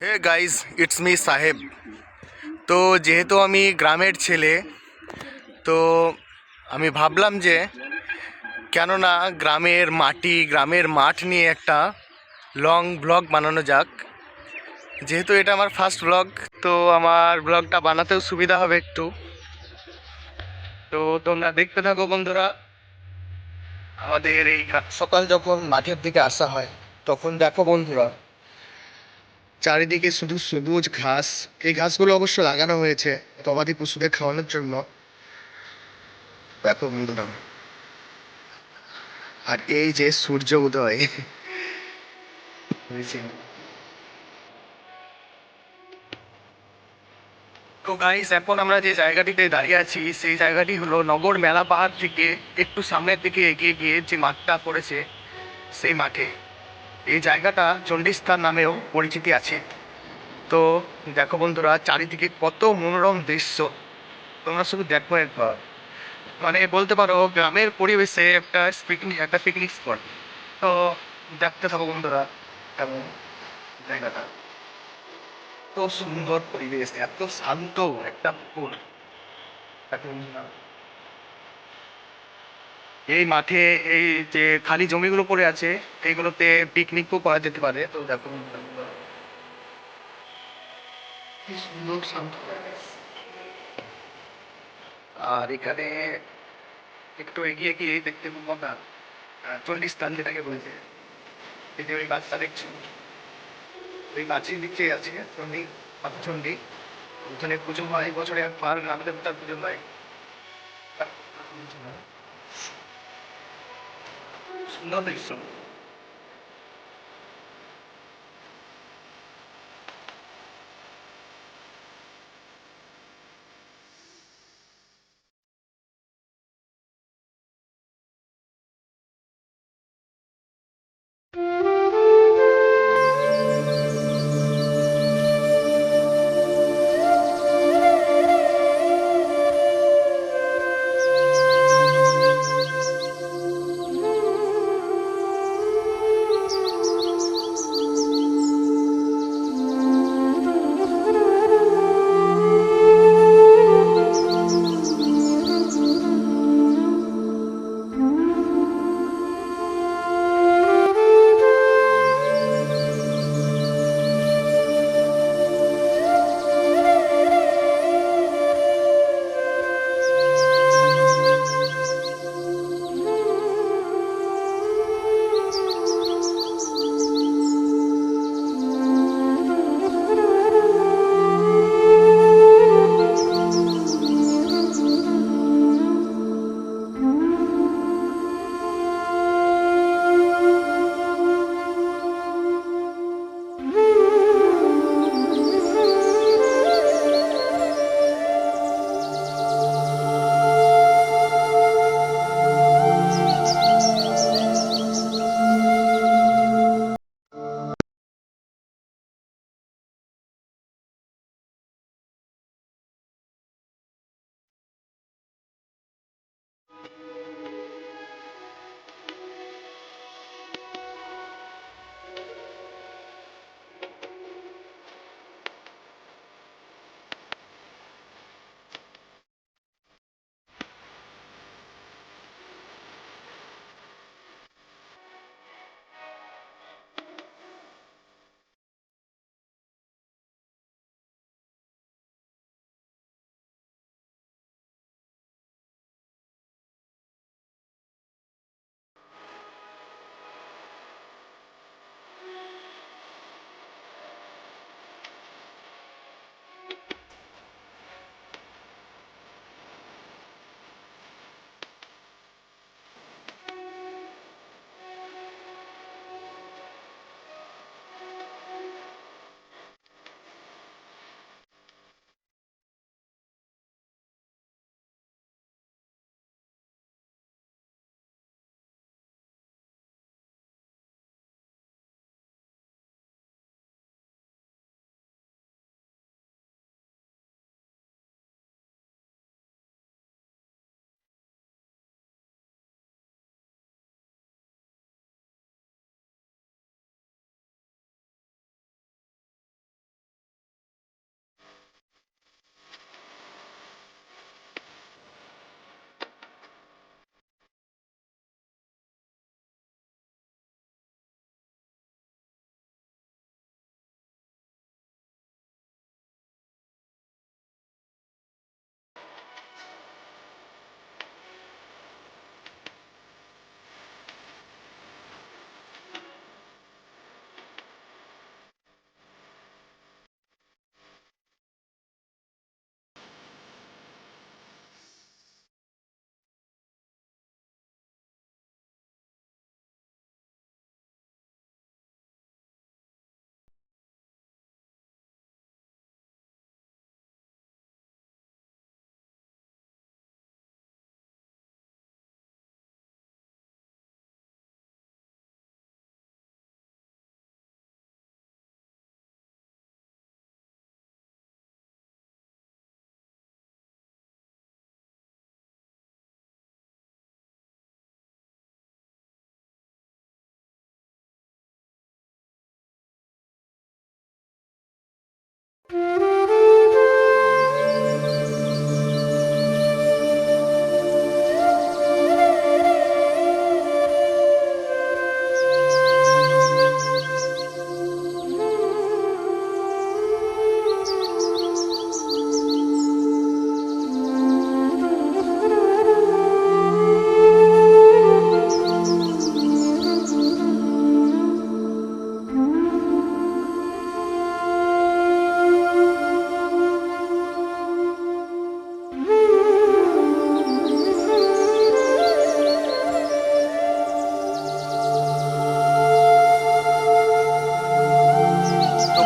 Hey guys, it's me সাহেব। তো যেহেতু আমি গ্রামের ছেলে, তো আমি ভাবলাম যে কেননা গ্রামের মাটি, গ্রামের মাঠ নিয়ে একটা লং ব্লগ বানানো যাক। যেহেতু এটা আমার ফার্স্ট ব্লগ, তো আমার ব্লগটা বানাতেও সুবিধা হবে একটু। তো তোমরা দেখতে থাকো বন্ধুরা। আমাদের এই সকাল যখন মাঠের দিকে আসা হয়, তখন দেখো বন্ধুরা, চারিদিকে শুধু সবুজ ঘাস। এই ঘাসগুলো অবশ্য লাগানো হয়েছে গবাদি পশুদের খাওয়ানোর জন্য। দেখো বন্ধুরা, আর এই যে সূর্য উদয় হয়েছে। তো গাইস, এখন আমরা যে জায়গাটিতে দাঁড়িয়ে আছি, সেই জায়গাটি হলো নগর মেলা পাহাড় থেকে একটু সামনের দিকে এগিয়ে গিয়ে যে মাঠটা পড়েছে, সেই মাঠে। এই জায়গাটা চণ্ডীস্থান নামেও পরিচিতি আছে। তো দেখো বন্ধুরা, চারিদিকে কত মনোরম দৃশ্য, তোমরা শুধু দেখো একবার। মানে বলতে পারো গ্রামের পরিবেশে একটা পিকনিক স্পট। তো দেখতে থাকো বন্ধুরা, কেমন জায়গাটা, এত সুন্দর পরিবেশ, এত শান্ত একটা পুকুর। এখন এই মাঠে এই যে খালি জমিগুলো পড়ে আছে, এইগুলোতে পিকনিকও করা যেতে পারে। তো দেখো কি সুন্দর শান্ত পরিবেশ। আর এখানে একটু এগিয়ে গিয়ে দেখতে পাবো না, চণ্ডীস্থান যেটাকে বলছে। এই যে ওই গাছটা দেখছি, ওই গাছের দিকে আছে চণ্ডী, চণ্ডী। ওখানে পুজো হয়, বছরে একবার গ্রাম দেবতার পুজো হয়। সুন্দর দৃশ্য। তো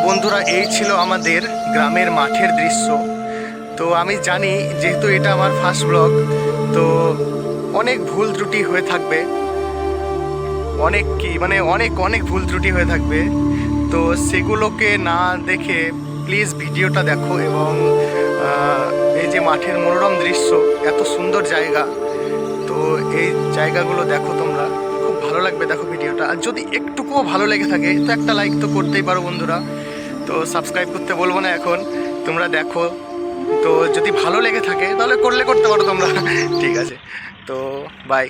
বন্ধুরা, এই ছিল আমাদের গ্রামের মাঠের দৃশ্য। তো আমি জানি যেহেতু এটা আমার ফার্স্ট ব্লগ, তো অনেক ভুল ত্রুটি হয়ে থাকবে, অনেক অনেক অনেক ভুল ত্রুটি হয়ে থাকবে। তো সেগুলোকে না দেখে প্লিজ ভিডিওটা দেখো, এবং এই যে মাঠের মনোরম দৃশ্য, এত সুন্দর জায়গা, তো এই জায়গাগুলো দেখো তোমরা, খুব ভালো লাগবে দেখো ভিডিওটা। আর যদি একটুকুও ভালো লেগে থাকে তো একটা লাইক তো করতেই পারো বন্ধুরা। তো সাবস্ক্রাইব করতে বলবো না এখন, তোমরা দেখো। তো যদি ভালো লেগে থাকে তাহলে করতে পারো তোমরা। ঠিক আছে, তো বাই।